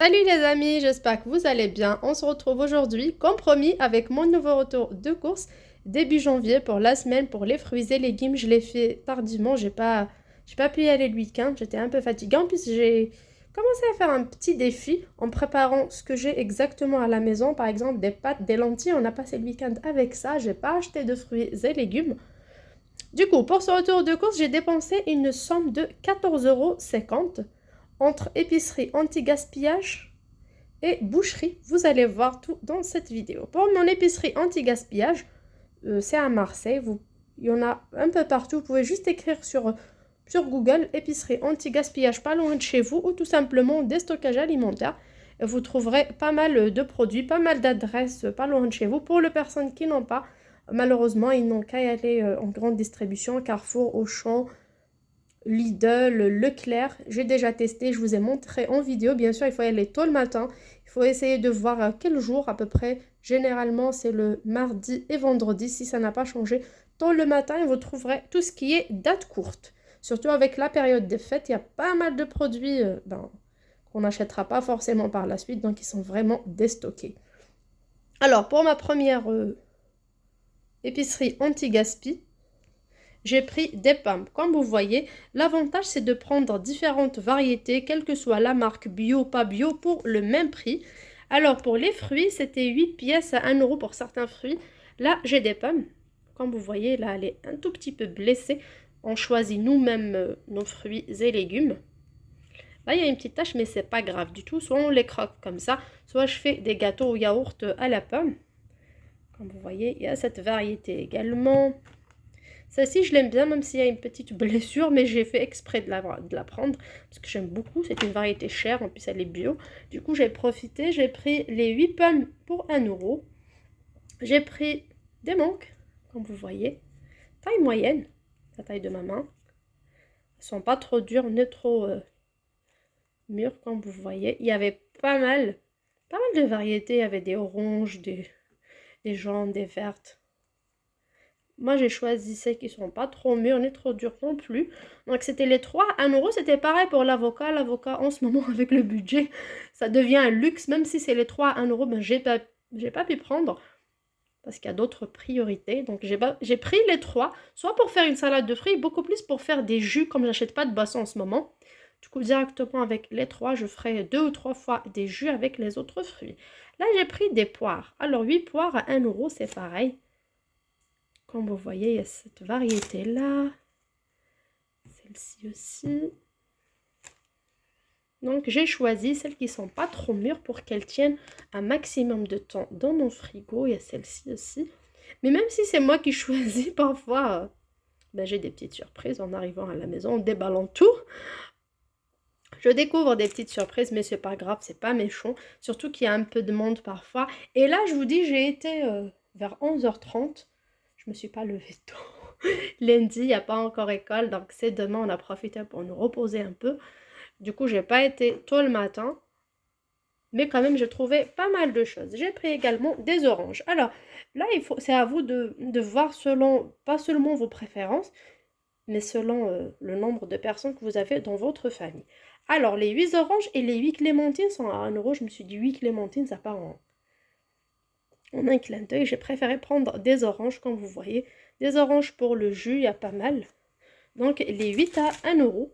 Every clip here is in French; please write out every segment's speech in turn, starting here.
Salut les amis, j'espère que vous allez bien. On se retrouve aujourd'hui, comme promis, avec mon nouveau retour de course début janvier pour la semaine pour les fruits et légumes. Je l'ai fait tardivement, j'ai pas pu y aller le week-end, j'étais un peu fatiguée. En plus, j'ai commencé à faire un petit défi en préparant ce que j'ai exactement à la maison. Par exemple, des pâtes, des lentilles, on a passé le week-end avec ça. J'ai pas acheté de fruits et légumes. Du coup, pour ce retour de course, j'ai dépensé une somme de 14,50 € entre épicerie anti-gaspillage et boucherie. Vous allez voir tout dans cette vidéo. Pour mon épicerie anti-gaspillage, c'est à Marseille. Il y en a un peu partout. Vous pouvez juste écrire sur Google épicerie anti-gaspillage pas loin de chez vous ou tout simplement déstockage alimentaire. Et vous trouverez pas mal de produits, pas mal d'adresses pas loin de chez vous. Pour les personnes qui n'ont pas, malheureusement, ils n'ont qu'à y aller en grande distribution, Carrefour, Auchan, Lidl, Leclerc. J'ai déjà testé, je vous ai montré en vidéo. Bien sûr, il faut y aller tôt le matin. Il faut essayer de voir quel jour à peu près. Généralement, c'est le mardi et vendredi. Si ça n'a pas changé, tôt le matin, vous trouverez tout ce qui est date courte. Surtout avec la période des fêtes, il y a pas mal de produits qu'on n'achètera pas forcément par la suite. Donc, ils sont vraiment déstockés. Alors, pour ma première épicerie anti-gaspi, j'ai pris des pommes. Comme vous voyez, l'avantage c'est de prendre différentes variétés, quelle que soit la marque bio, pas bio, pour le même prix. Alors pour les fruits, c'était 8 pièces à 1 € pour certains fruits. Là, j'ai des pommes. Comme vous voyez, là, elle est un tout petit peu blessée. On choisit nous-mêmes nos fruits et légumes. Là, il y a une petite tache, mais c'est pas grave du tout. Soit on les croque comme ça, soit je fais des gâteaux au yaourt à la pomme. Comme vous voyez, il y a cette variété également. Celle-ci, je l'aime bien, même s'il y a une petite blessure, mais j'ai fait exprès de la prendre, parce que j'aime beaucoup. C'est une variété chère, en plus elle est bio. Du coup, j'ai profité, j'ai pris les 8 pommes pour 1 €. J'ai pris des mangues, comme vous voyez, taille moyenne, la taille de ma main. Elles sont pas trop dures, ni trop mûres, comme vous voyez. Il y avait pas mal de variétés. Il y avait des oranges, des jaunes, des vertes. Moi, j'ai choisi celles qui sont pas trop mûres ni trop dures non plus. Donc, c'était les 3 à 1 €. C'était pareil pour l'avocat. L'avocat, en ce moment, avec le budget, ça devient un luxe. Même si c'est les 3 à 1 €, ben, j'ai pas pu prendre parce qu'il y a d'autres priorités. Donc, j'ai pris les 3, soit pour faire une salade de fruits, beaucoup plus pour faire des jus, comme j'achète pas de boisson en ce moment. Du coup, directement avec les 3, je ferai 2 ou 3 fois des jus avec les autres fruits. Là, j'ai pris des poires. Alors, 8 poires à 1 €, c'est pareil. Comme vous voyez, il y a cette variété-là. Celle-ci aussi. Donc, j'ai choisi celles qui ne sont pas trop mûres pour qu'elles tiennent un maximum de temps dans mon frigo. Il y a celle-ci aussi. Mais même si c'est moi qui choisis, parfois, j'ai des petites surprises en arrivant à la maison, en déballant tout. Je découvre des petites surprises, mais c'est pas grave, c'est pas méchant. Surtout qu'il y a un peu de monde parfois. Et là, je vous dis, j'ai été vers 11h30. Je me suis pas levée tôt. Lundi, il n'y a pas encore école, donc c'est demain, on a profité pour nous reposer un peu. Du coup, j'ai pas été tôt le matin, mais quand même, j'ai trouvé pas mal de choses. J'ai pris également des oranges. Alors, là, c'est à vous de voir selon, pas seulement vos préférences, mais selon le nombre de personnes que vous avez dans votre famille. Alors, les 8 oranges et les 8 clémentines sont à 1 €. Je me suis dit 8 clémentines, ça part en un clin d'œil. J'ai préféré prendre des oranges, comme vous voyez. Des oranges pour le jus, il y a pas mal. Donc, les 8 à 1 €.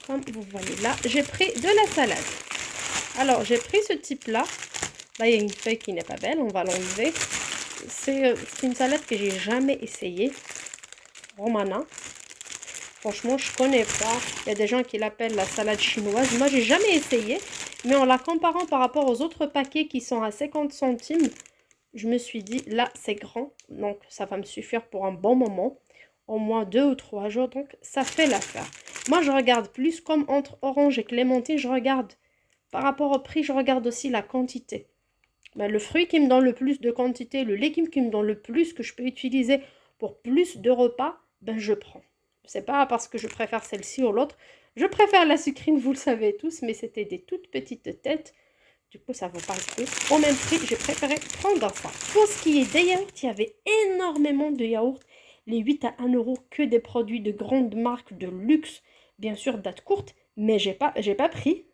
Comme vous voyez là, j'ai pris de la salade. Alors, j'ai pris ce type-là. Là, il y a une feuille qui n'est pas belle, on va l'enlever. C'est une salade que j'ai jamais essayée. Romana. Franchement, je connais pas. Il y a des gens qui l'appellent la salade chinoise. Moi, j'ai jamais essayé. Mais en la comparant par rapport aux autres paquets qui sont à 50 centimes, je me suis dit, là, c'est grand. Donc, ça va me suffire pour un bon moment. Au moins 2 ou 3 jours. Donc, ça fait l'affaire. Moi, je regarde plus comme entre orange et clémentine. Je regarde par rapport au prix, je regarde aussi la quantité. Le fruit qui me donne le plus de quantité, le légume qui me donne le plus, que je peux utiliser pour plus de repas, je prends. C'est pas parce que je préfère celle-ci ou l'autre. Je préfère la sucrine, vous le savez tous, mais c'était des toutes petites têtes. Du coup, ça vaut pas le coup. Au même prix, j'ai préféré prendre ça. Pour ce qui est des yaourts, il y avait énormément de yaourts. Les 8 à 1 € que des produits de grandes marques de luxe. Bien sûr, date courte, mais j'ai pas pris.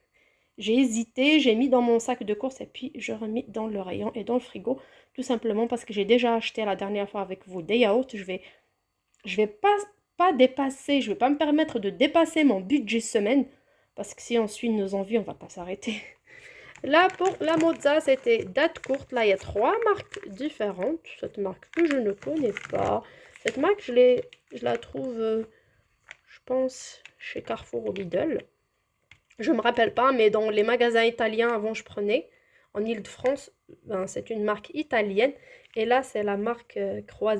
J'ai hésité, j'ai mis dans mon sac de course et puis je remis dans le rayon et dans le frigo. Tout simplement parce que j'ai déjà acheté la dernière fois avec vous des yaourts. Je vais pas dépasser, je vais pas me permettre de dépasser mon budget semaine. Parce que si on suit nos envies, on va pas s'arrêter. Là, pour la mozza, c'était date courte. Là, il y a 3 marques différentes. Cette marque que je ne connais pas. Cette marque, je la trouve, je pense, chez Carrefour ou Lidl. Je ne me rappelle pas, mais dans les magasins italiens, avant, je prenais. En Île-de-France, ben, c'est une marque italienne. Et là, c'est la marque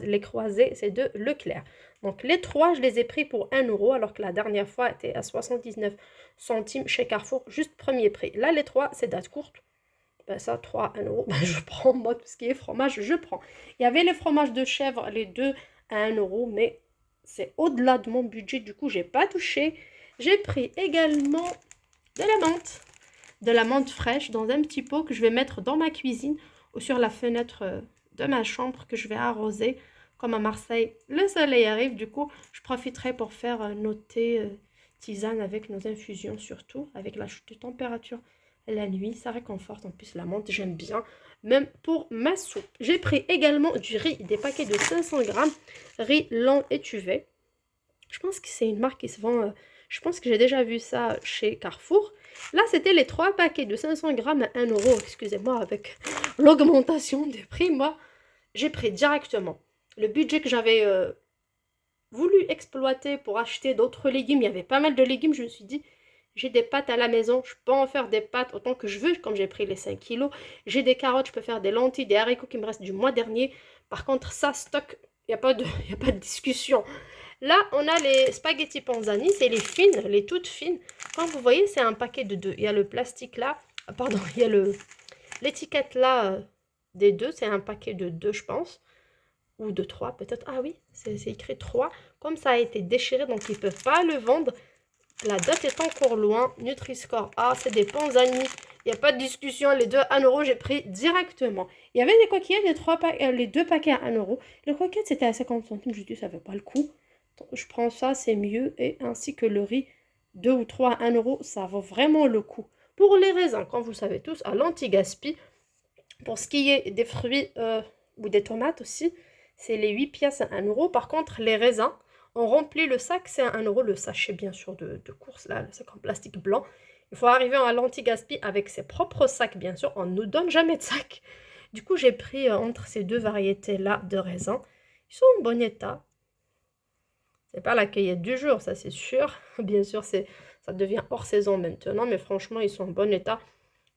Les Croisés, c'est de Leclerc. Donc, les 3, je les ai pris pour 1 euro, alors que la dernière fois, était à 79 centimes chez Carrefour, juste premier prix. Là, les 3, c'est date courte. Ben, ça, 3, 1 euro, ben, je prends. Moi, tout ce qui est fromage, je prends. Il y avait les fromages de chèvre, les 2 à 1 euro, mais c'est au-delà de mon budget. Du coup, j'ai pas touché. J'ai pris également de la menthe. De la menthe fraîche dans un petit pot que je vais mettre dans ma cuisine ou sur la fenêtre de ma chambre que je vais arroser. Comme à Marseille, le soleil arrive, du coup, je profiterai pour faire nos thés tisane avec nos infusions surtout, avec la chute de température la nuit. Ça réconforte, en plus la menthe, j'aime bien. Même pour ma soupe. J'ai pris également du riz, des paquets de 500 grammes, riz lent étuvé. Je pense que c'est une marque qui se vend, je pense que j'ai déjà vu ça chez Carrefour. Là, c'était les 3 paquets de 500 grammes à 1 euro. Excusez-moi, avec l'augmentation des prix, moi, j'ai pris directement. Le budget que j'avais voulu exploiter pour acheter d'autres légumes, il y avait pas mal de légumes, je me suis dit, j'ai des pâtes à la maison, je peux en faire des pâtes autant que je veux, comme j'ai pris les 5 kilos. J'ai des carottes, je peux faire des lentilles, des haricots qui me restent du mois dernier. Par contre, ça, stock, il n'y a pas de discussion. Là, on a les spaghettis panzani, c'est les fines, les toutes fines. Comme vous voyez, c'est un paquet de 2. Il y a le plastique là, pardon, il y a l'étiquette là des 2, c'est un paquet de 2, je pense. Ou de 3 peut-être. Ah oui, c'est écrit 3. Comme ça a été déchiré, donc ils ne peuvent pas le vendre. La date est encore loin. Nutri-Score A, c'est des panzani. Il n'y a pas de discussion. Les 2 à 1 euro, j'ai pris directement. Il y avait des coquillettes, les 2 paquets à 1 euro. Les coquillettes, c'était à 50 centimes. Je dis, ça ne fait pas le coup. Donc, je prends ça, c'est mieux. Et ainsi que le riz, 2 ou 3 à 1 euro, ça vaut vraiment le coup. Pour les raisins, comme vous le savez tous, à l'anti-gaspi. Pour ce qui est des fruits ou des tomates aussi, c'est les 8 pièces à 1 euro. Par contre, les raisins, on remplit le sac, c'est à 1 euro. Le sachet, bien sûr, de course, là, le sac en plastique blanc. Il faut arriver à l'anti-gaspi avec ses propres sacs, bien sûr. On ne nous donne jamais de sac. Du coup, j'ai pris entre ces 2 variétés-là de raisins. Ils sont en bon état. C'est pas la cueillette du jour, ça c'est sûr. Bien sûr, ça devient hors saison maintenant, mais franchement, ils sont en bon état.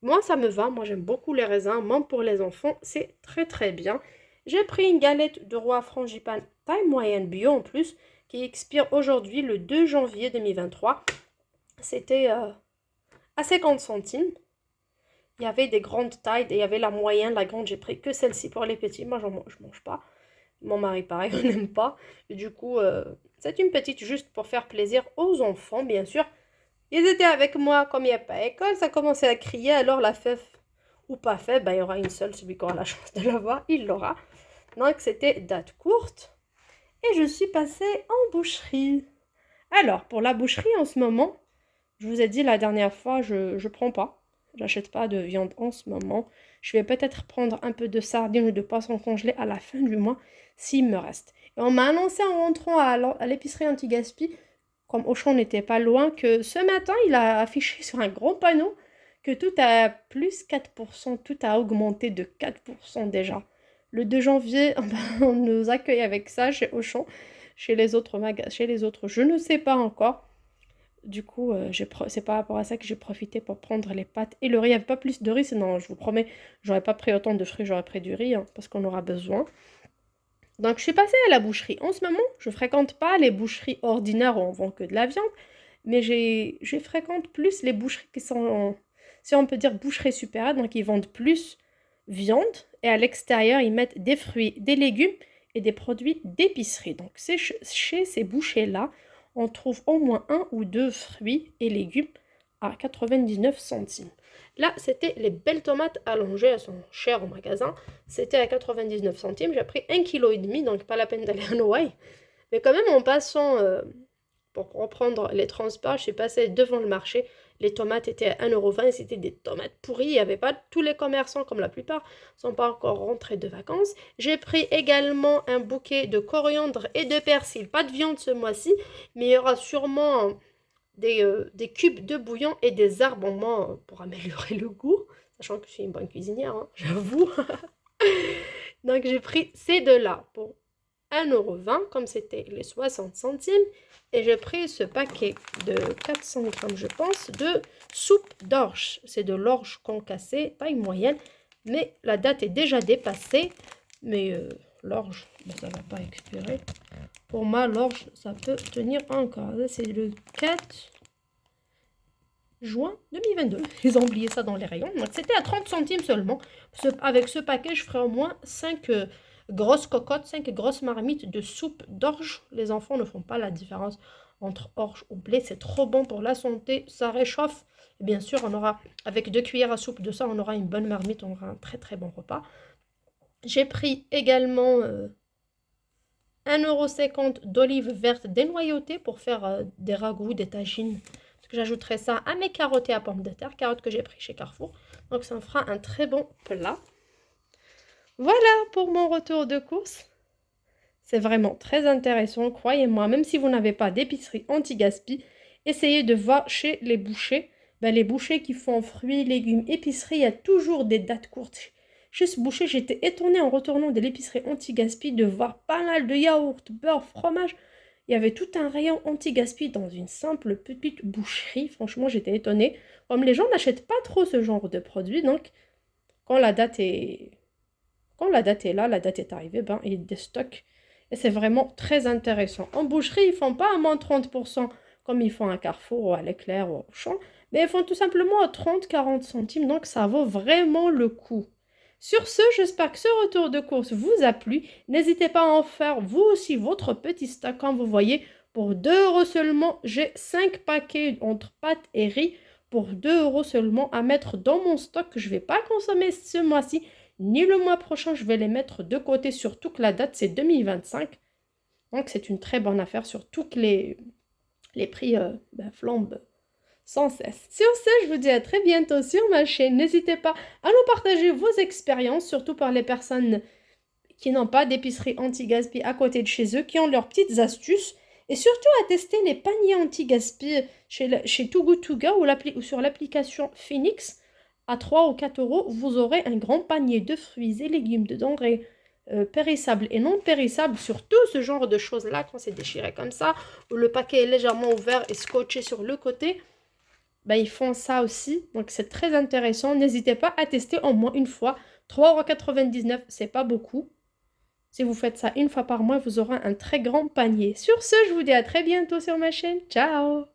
Moi, ça me va. Moi, j'aime beaucoup les raisins. Même pour les enfants, c'est très très bien. J'ai pris une galette de roi frangipane taille moyenne bio en plus, qui expire aujourd'hui le 2 janvier 2023. C'était à 50 centimes. Il y avait des grandes tailles et il y avait la moyenne, la grande. J'ai pris que celle-ci pour les petits. Moi, je mange pas. Mon mari, pareil, on n'aime pas. Et du coup, c'est une petite juste pour faire plaisir aux enfants, bien sûr. Ils étaient avec moi, comme il n'y a pas école, ça commençait à crier, alors la fève ou pas fève, ben, il y aura une seule, celui qui aura la chance de l'avoir, il l'aura. Donc c'était date courte. Et je suis passée en boucherie. Alors, pour la boucherie en ce moment, je vous ai dit la dernière fois, je ne prends pas. J'achète pas de viande en ce moment. Je vais peut-être prendre un peu de sardines ou de poisson congelé à la fin du mois, s'il me reste. Et on m'a annoncé en rentrant à l'épicerie anti-gaspi, comme Auchan n'était pas loin, que ce matin, il a affiché sur un gros panneau que tout a plus 4%, tout a augmenté de 4% déjà. Le 2 janvier, on nous accueille avec ça chez Auchan, chez les autres je ne sais pas encore. Du coup, c'est par rapport à ça que j'ai profité pour prendre les pâtes et le riz. Il n'y avait pas plus de riz, sinon je vous promets, j'aurais pas pris autant de fruits, j'aurais pris du riz, hein, parce qu'on aura besoin. Donc je suis passée à la boucherie. En ce moment, je fréquente pas les boucheries ordinaires où on vend que de la viande, mais je fréquente plus les boucheries qui sont, si on peut dire, boucheries supérieures, donc ils vendent plus viande et à l'extérieur, ils mettent des fruits, des légumes et des produits d'épicerie. Donc c'est chez ces bouchers-là, on trouve au moins 1 ou 2 fruits et légumes à 99 centimes. Là, c'était les belles tomates allongées, elles sont chères au magasin. C'était à 99 centimes. J'ai pris 1,5 kg, donc pas la peine d'aller à Noailles. Mais quand même, en passant, pour reprendre les transports, je suis passée devant le marché. Les tomates étaient à 1,20 € et c'était des tomates pourries. Il n'y avait pas tous les commerçants, comme la plupart, ne sont pas encore rentrés de vacances. J'ai pris également un bouquet de coriandre et de persil. Pas de viande ce mois-ci, mais il y aura sûrement des cubes de bouillon et des herbes en main pour améliorer le goût. Sachant que je suis une bonne cuisinière, hein, j'avoue. Donc j'ai pris ces deux-là pour 1,20 € comme c'était les 60 centimes. Et j'ai pris ce paquet de 400 grammes, je pense, de soupe d'orge. C'est de l'orge concassée, taille moyenne. Mais la date est déjà dépassée. Mais l'orge, ça ne va pas expirer. Pour moi, l'orge, ça peut tenir encore. C'est le 4 juin 2022. Ils ont oublié ça dans les rayons. Donc, c'était à 30 centimes seulement. Avec ce paquet, je ferai au moins 5 grosses cocottes, 5 grosses marmites de soupe d'orge. Les enfants ne font pas la différence entre orge ou blé. C'est trop bon pour la santé. Ça réchauffe. Et bien sûr, on aura, avec 2 cuillères à soupe de ça, on aura une bonne marmite. On aura un très très bon repas. J'ai pris également 1,50 € d'olives vertes dénoyautées pour faire des ragoûts, des tagines. J'ajouterai ça à mes carottes et à pommes de terre, carottes que j'ai pris chez Carrefour. Donc ça me fera un très bon plat. Voilà pour mon retour de course. C'est vraiment très intéressant, croyez-moi. Même si vous n'avez pas d'épicerie anti-gaspi, essayez de voir chez les bouchers. Les bouchers qui font fruits, légumes, épicerie, il y a toujours des dates courtes. Chez ce boucher, j'étais étonnée en retournant de l'épicerie anti-gaspi de voir pas mal de yaourts, beurre, fromage. Il y avait tout un rayon anti-gaspi dans une simple petite boucherie. Franchement, j'étais étonnée. Comme les gens n'achètent pas trop ce genre de produits, donc quand la date est là, la date est arrivée, il y a des stocks. Et c'est vraiment très intéressant. En boucherie, ils ne font pas à moins 30% comme ils font à Carrefour ou à l'Éclair ou au Auchan, mais ils font tout simplement à 30-40 centimes, donc ça vaut vraiment le coup. Sur ce, j'espère que ce retour de course vous a plu. N'hésitez pas à en faire vous aussi votre petit stock. Comme vous voyez, pour 2 € seulement, j'ai 5 paquets entre pâtes et riz pour 2 € seulement à mettre dans mon stock que je ne vais pas consommer ce mois-ci, ni le mois prochain. Je vais les mettre de côté, surtout que la date c'est 2025. Donc c'est une très bonne affaire, surtout que les prix flambent sans cesse. Sur ce, je vous dis à très bientôt sur ma chaîne. N'hésitez pas à nous partager vos expériences, surtout par les personnes qui n'ont pas d'épicerie anti-gaspi à côté de chez eux, qui ont leurs petites astuces. Et surtout à tester les paniers anti-gaspi chez Too Good To Go ou sur l'application Phoenix. À 3 ou 4 €, vous aurez un grand panier de fruits et légumes, de denrées périssables et non périssables, surtout ce genre de choses-là, quand c'est déchiré comme ça, où le paquet est légèrement ouvert et scotché sur le côté. Ils font ça aussi, donc c'est très intéressant. N'hésitez pas à tester au moins une fois. 3,99 €, c'est pas beaucoup. Si vous faites ça une fois par mois, vous aurez un très grand panier. Sur ce, je vous dis à très bientôt sur ma chaîne. Ciao!